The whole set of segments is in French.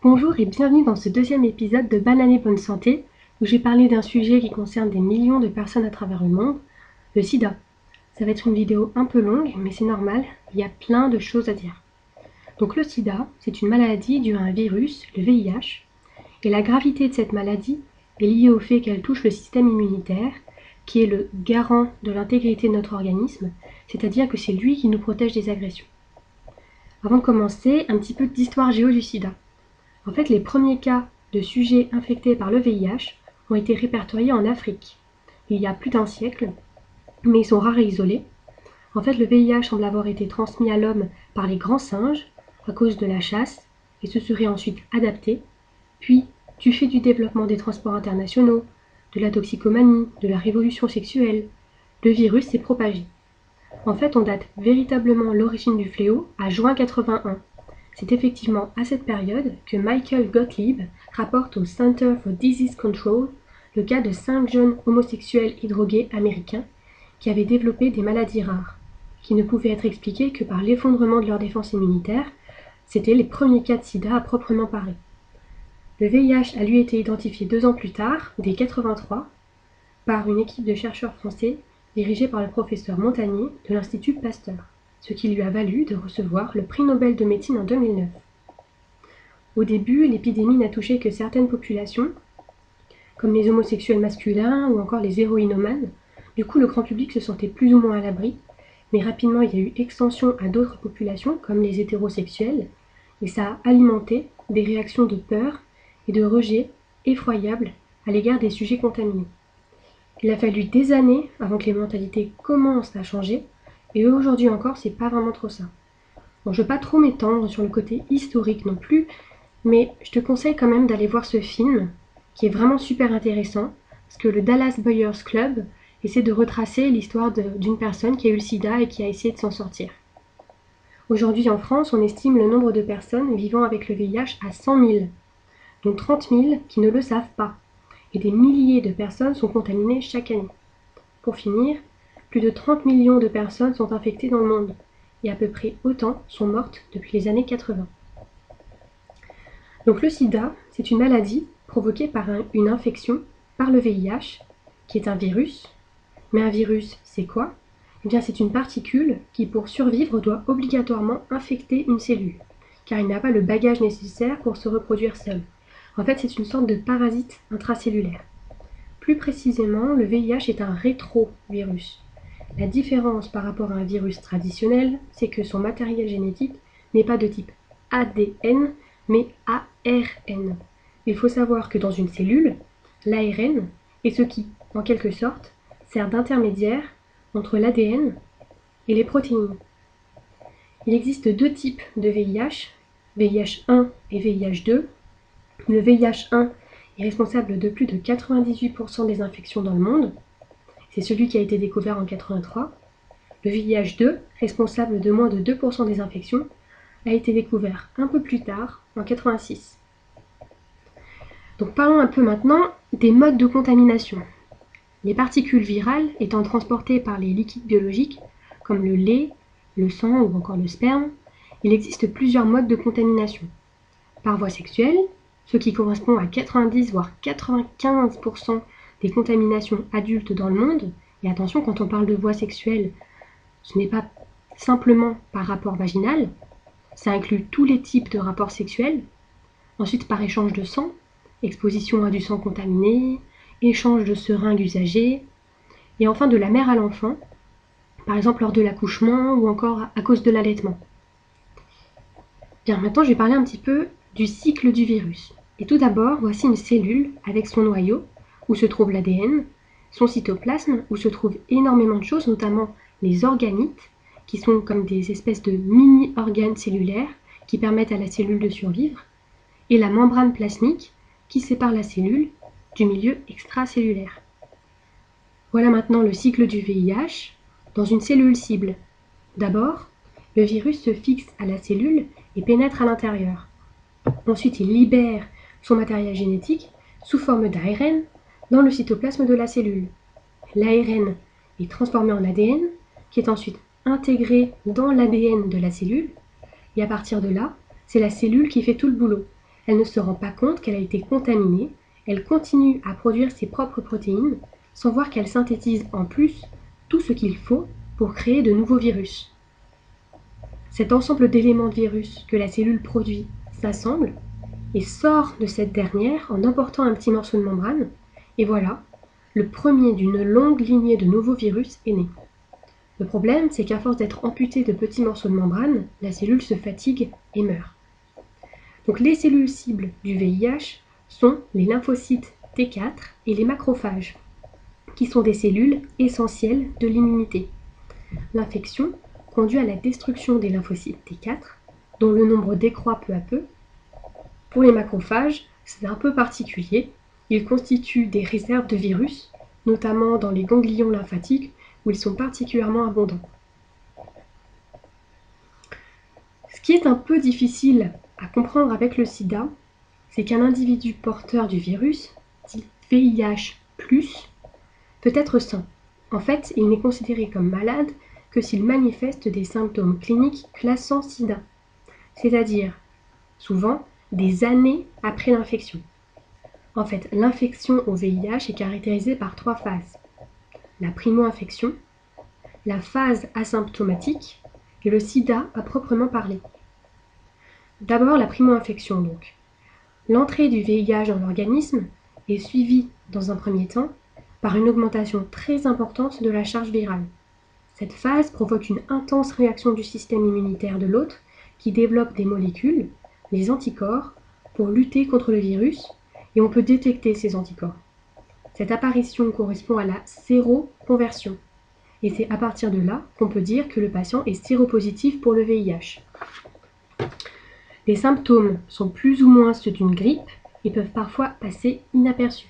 Bonjour et bienvenue dans ce deuxième épisode de Banane et Bonne Santé, où j'ai parlé d'un sujet qui concerne des millions de personnes à travers le monde, le sida. Ça va être une vidéo un peu longue, mais c'est normal, il y a plein de choses à dire. Donc le sida, c'est une maladie due à un virus, le VIH, et la gravité de cette maladie est liée au fait qu'elle touche le système immunitaire, qui est le garant de l'intégrité de notre organisme, c'est-à-dire que c'est lui qui nous protège des agressions. Avant de commencer, un petit peu d'histoire géo du sida. En fait, les premiers cas de sujets infectés par le VIH ont été répertoriés en Afrique, il y a plus d'un siècle, mais ils sont rares et isolés. En fait, le VIH semble avoir été transmis à l'homme par les grands singes à cause de la chasse et se serait ensuite adapté, puis, du fait du développement des transports internationaux, de la toxicomanie, de la révolution sexuelle, le virus s'est propagé. En fait, on date véritablement l'origine du fléau à juin 81. C'est effectivement à cette période que Michael Gottlieb rapporte au Center for Disease Control le cas de 5 jeunes homosexuels hydrogués américains qui avaient développé des maladies rares, qui ne pouvaient être expliquées que par l'effondrement de leur défense immunitaire. C'étaient les premiers cas de sida à proprement parler. Le VIH a lui été identifié 2 ans plus tard, dès 83, par une équipe de chercheurs français dirigée par le professeur Montagnier de l'Institut Pasteur, ce qui lui a valu de recevoir le prix Nobel de médecine en 2009. Au début, l'épidémie n'a touché que certaines populations, comme les homosexuels masculins ou encore les héroïnomanes. Du coup, le grand public se sentait plus ou moins à l'abri, mais rapidement il y a eu extension à d'autres populations, comme les hétérosexuels, et ça a alimenté des réactions de peur et de rejet effroyables à l'égard des sujets contaminés. Il a fallu des années avant que les mentalités commencent à changer, et aujourd'hui encore, c'est pas vraiment trop ça. Bon, je ne vais pas trop m'étendre sur le côté historique non plus, mais je te conseille quand même d'aller voir ce film, qui est vraiment super intéressant, parce que le Dallas Buyers Club essaie de retracer l'histoire d'une personne qui a eu le sida et qui a essayé de s'en sortir. Aujourd'hui en France, on estime le nombre de personnes vivant avec le VIH à 100 000, dont 30 000 qui ne le savent pas, et des milliers de personnes sont contaminées chaque année. Pour finir, plus de 30 millions de personnes sont infectées dans le monde, et à peu près autant sont mortes depuis les années 80. Donc le sida, c'est une maladie provoquée par une infection par le VIH, qui est un virus. Mais un virus, c'est quoi? Eh bien, c'est une particule qui, pour survivre, doit obligatoirement infecter une cellule, car il n'a pas le bagage nécessaire pour se reproduire seul. En fait, c'est une sorte de parasite intracellulaire. Plus précisément, le VIH est un rétrovirus. La différence par rapport à un virus traditionnel, c'est que son matériel génétique n'est pas de type ADN, mais ARN. Il faut savoir que dans une cellule, l'ARN est ce qui, en quelque sorte, sert d'intermédiaire entre l'ADN et les protéines. Il existe 2 types de VIH, VIH1 et VIH2. Le VIH1 est responsable de plus de 98% des infections dans le monde. C'est celui qui a été découvert en 83. Le VIH2, responsable de moins de 2% des infections, a été découvert un peu plus tard, en 86. Donc parlons un peu maintenant des modes de contamination. Les particules virales étant transportées par les liquides biologiques, comme le lait, le sang ou encore le sperme, il existe plusieurs modes de contamination. Par voie sexuelle, ce qui correspond à 90 voire 95% des contaminations adultes dans le monde, et attention, quand on parle de voie sexuelle, ce n'est pas simplement par rapport vaginal, ça inclut tous les types de rapports sexuels. Ensuite, par échange de sang, exposition à du sang contaminé, échange de seringues usagées, et enfin de la mère à l'enfant, par exemple lors de l'accouchement ou encore à cause de l'allaitement. Bien, maintenant je vais parler un petit peu du cycle du virus. Et tout d'abord, voici une cellule avec son noyau, où se trouve l'ADN, son cytoplasme, où se trouvent énormément de choses, notamment les organites, qui sont comme des espèces de mini-organes cellulaires qui permettent à la cellule de survivre, et la membrane plasmique qui sépare la cellule du milieu extracellulaire. Voilà maintenant le cycle du VIH dans une cellule cible. D'abord, le virus se fixe à la cellule et pénètre à l'intérieur. Ensuite, il libère son matériel génétique sous forme d'ARN dans le cytoplasme de la cellule. L'ARN est transformé en ADN, qui est ensuite intégré dans l'ADN de la cellule, et à partir de là, c'est la cellule qui fait tout le boulot. elle ne se rend pas compte qu'elle a été contaminée, elle continue à produire ses propres protéines sans voir qu'elle synthétise en plus tout ce qu'il faut pour créer de nouveaux virus. Cet ensemble d'éléments de virus que la cellule produit s'assemble et sort de cette dernière en emportant un petit morceau de membrane, et voilà, le premier d'une longue lignée de nouveaux virus est né. Le problème, c'est qu'à force d'être amputée de petits morceaux de membrane, la cellule se fatigue et meurt. Donc les cellules cibles du VIH sont les lymphocytes T4 et les macrophages, qui sont des cellules essentielles de l'immunité. L'infection conduit à la destruction des lymphocytes T4, dont le nombre décroît peu à peu. Pour les macrophages, c'est un peu particulier. Ils constituent des réserves de virus, notamment dans les ganglions lymphatiques, où ils sont particulièrement abondants. Ce qui est un peu difficile à comprendre avec le sida, c'est qu'un individu porteur du virus, dit VIH+, peut être sain. En fait, il n'est considéré comme malade que s'il manifeste des symptômes cliniques classant sida, c'est-à-dire, souvent, des années après l'infection. En fait, l'infection au VIH est caractérisée par 3 phases. La primo-infection, la phase asymptomatique et le sida à proprement parler. D'abord la primo-infection donc. L'entrée du VIH dans l'organisme est suivie dans un premier temps par une augmentation très importante de la charge virale. Cette phase provoque une intense réaction du système immunitaire de l'hôte qui développe des molécules, les anticorps, pour lutter contre le virus, et on peut détecter ces anticorps. Cette apparition correspond à la séroconversion, et c'est à partir de là qu'on peut dire que le patient est séropositif pour le VIH. Les symptômes sont plus ou moins ceux d'une grippe et peuvent parfois passer inaperçus.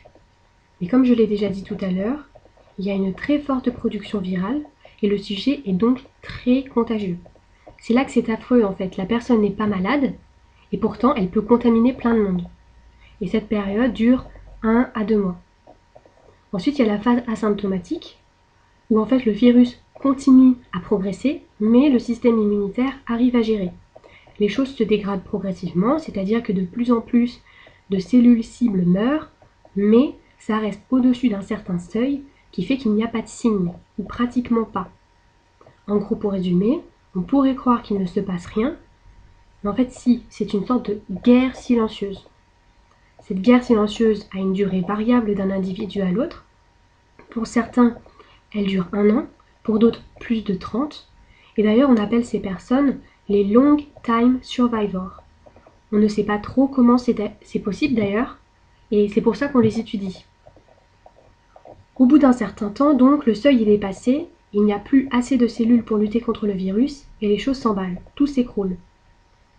Mais comme je l'ai déjà dit tout à l'heure, il y a une très forte production virale et le sujet est donc très contagieux. C'est là que c'est affreux en fait, la personne n'est pas malade et pourtant elle peut contaminer plein de monde. Et cette période dure 1 à 2 mois. Ensuite, il y a la phase asymptomatique où en fait le virus continue à progresser mais le système immunitaire arrive à gérer. Les choses se dégradent progressivement, c'est-à-dire que de plus en plus de cellules cibles meurent, mais ça reste au-dessus d'un certain seuil qui fait qu'il n'y a pas de signe, ou pratiquement pas. En gros, pour résumer, on pourrait croire qu'il ne se passe rien, mais en fait si, c'est une sorte de guerre silencieuse. Cette guerre silencieuse a une durée variable d'un individu à l'autre. Pour certains, elle dure 1 an, pour d'autres plus de 30, et d'ailleurs on appelle ces personnes les long time survivors. On ne sait pas trop comment c'est possible d'ailleurs, et c'est pour ça qu'on les étudie. Au bout d'un certain temps, donc, le seuil est passé, il n'y a plus assez de cellules pour lutter contre le virus, et les choses s'emballent, tout s'écroule.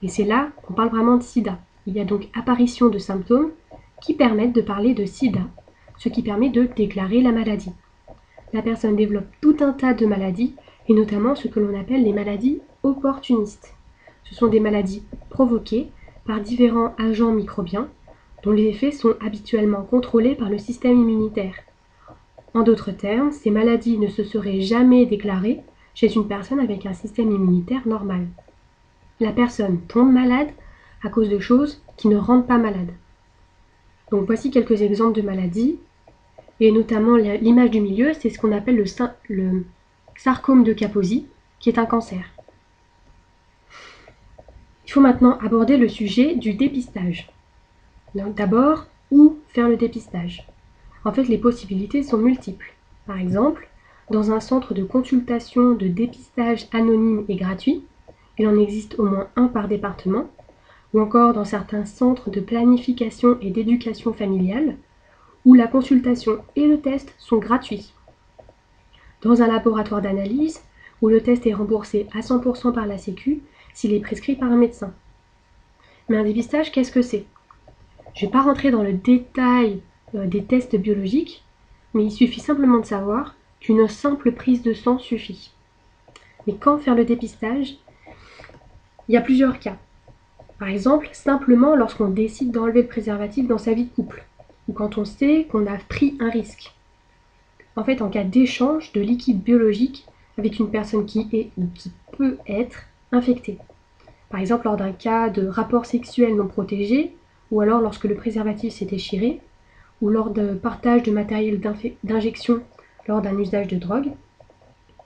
Et c'est là qu'on parle vraiment de sida. Il y a donc apparition de symptômes qui permettent de parler de sida, ce qui permet de déclarer la maladie. La personne développe tout un tas de maladies, et notamment ce que l'on appelle les maladies opportunistes. Ce sont des maladies provoquées par différents agents microbiens dont les effets sont habituellement contrôlés par le système immunitaire. En d'autres termes, ces maladies ne se seraient jamais déclarées chez une personne avec un système immunitaire normal. La personne tombe malade à cause de choses qui ne rendent pas malade. Donc voici quelques exemples de maladies, et notamment l'image du milieu, c'est ce qu'on appelle le sarcome de Kaposi, qui est un cancer. Il faut maintenant aborder le sujet du dépistage. D'abord, où faire le dépistage? En fait, les possibilités sont multiples. Par exemple, dans un centre de consultation de dépistage anonyme et gratuit, il en existe au moins un par département, ou encore dans certains centres de planification et d'éducation familiale, où la consultation et le test sont gratuits. Dans un laboratoire d'analyse, où le test est remboursé à 100% par la Sécu s'il est prescrit par un médecin. Mais un dépistage, qu'est-ce que c'est? Je ne vais pas rentrer dans le détail des tests biologiques, mais il suffit simplement de savoir qu'une simple prise de sang suffit. Mais quand faire le dépistage? Il y a plusieurs cas. Par exemple, simplement lorsqu'on décide d'enlever le préservatif dans sa vie de couple, ou quand on sait qu'on a pris un risque. En fait, en cas d'échange de liquide biologique avec une personne qui est ou qui peut être infectée. Par exemple, lors d'un cas de rapport sexuel non protégé ou alors lorsque le préservatif s'est déchiré, ou lors de partage de matériel d'injection lors d'un usage de drogue.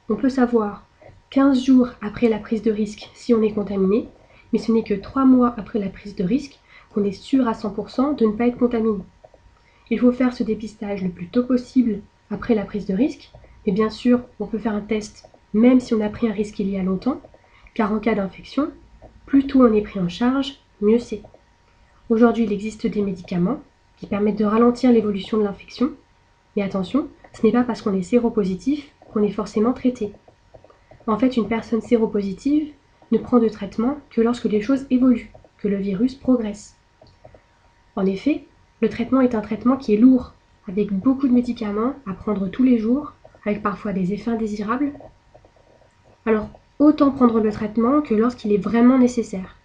On peut savoir 15 jours après la prise de risque si on est contaminé, mais ce n'est que 3 mois après la prise de risque qu'on est sûr à 100% de ne pas être contaminé. Il faut faire ce dépistage le plus tôt possible après la prise de risque, mais bien sûr, on peut faire un test même si on a pris un risque il y a longtemps, car en cas d'infection, plus tôt on est pris en charge, mieux c'est. Aujourd'hui, il existe des médicaments qui permettent de ralentir l'évolution de l'infection, mais attention, ce n'est pas parce qu'on est séropositif qu'on est forcément traité. En fait, une personne séropositive ne prend de traitement que lorsque les choses évoluent, que le virus progresse. En effet, le traitement est un traitement qui est lourd, avec beaucoup de médicaments à prendre tous les jours, avec parfois des effets indésirables. Alors, autant prendre le traitement que lorsqu'il est vraiment nécessaire.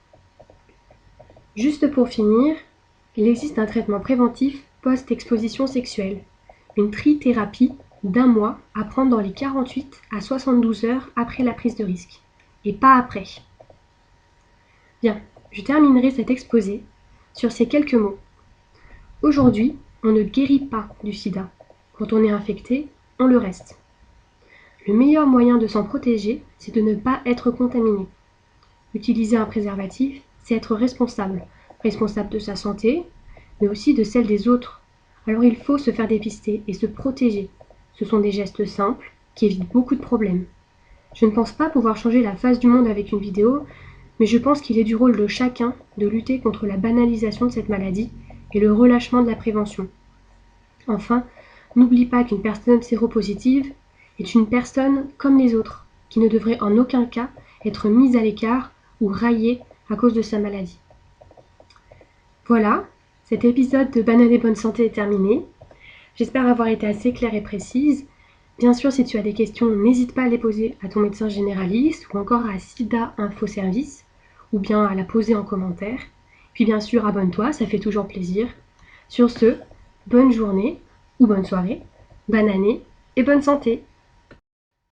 Juste pour finir, il existe un traitement préventif post-exposition sexuelle, une trithérapie d'1 mois à prendre dans les 48 à 72 heures après la prise de risque, et pas après. Bien, je terminerai cet exposé sur ces quelques mots. Aujourd'hui, on ne guérit pas du sida. Quand on est infecté, on le reste. Le meilleur moyen de s'en protéger, c'est de ne pas être contaminé. Utiliser un préservatif, c'est être responsable. Responsable de sa santé, mais aussi de celle des autres. Alors il faut se faire dépister et se protéger. Ce sont des gestes simples qui évitent beaucoup de problèmes. Je ne pense pas pouvoir changer la face du monde avec une vidéo, mais je pense qu'il est du rôle de chacun de lutter contre la banalisation de cette maladie et le relâchement de la prévention. Enfin, n'oublie pas qu'une personne séropositive est une personne comme les autres, qui ne devrait en aucun cas être mise à l'écart ou raillée à cause de sa maladie. Voilà, cet épisode de Banane et Bonne Santé est terminé. J'espère avoir été assez claire et précise. Bien sûr, si tu as des questions, n'hésite pas à les poser à ton médecin généraliste ou encore à SIDA Info Service, ou bien à la poser en commentaire. Puis bien sûr, abonne-toi, ça fait toujours plaisir. Sur ce, bonne journée ou bonne soirée, bonne année et bonne santé!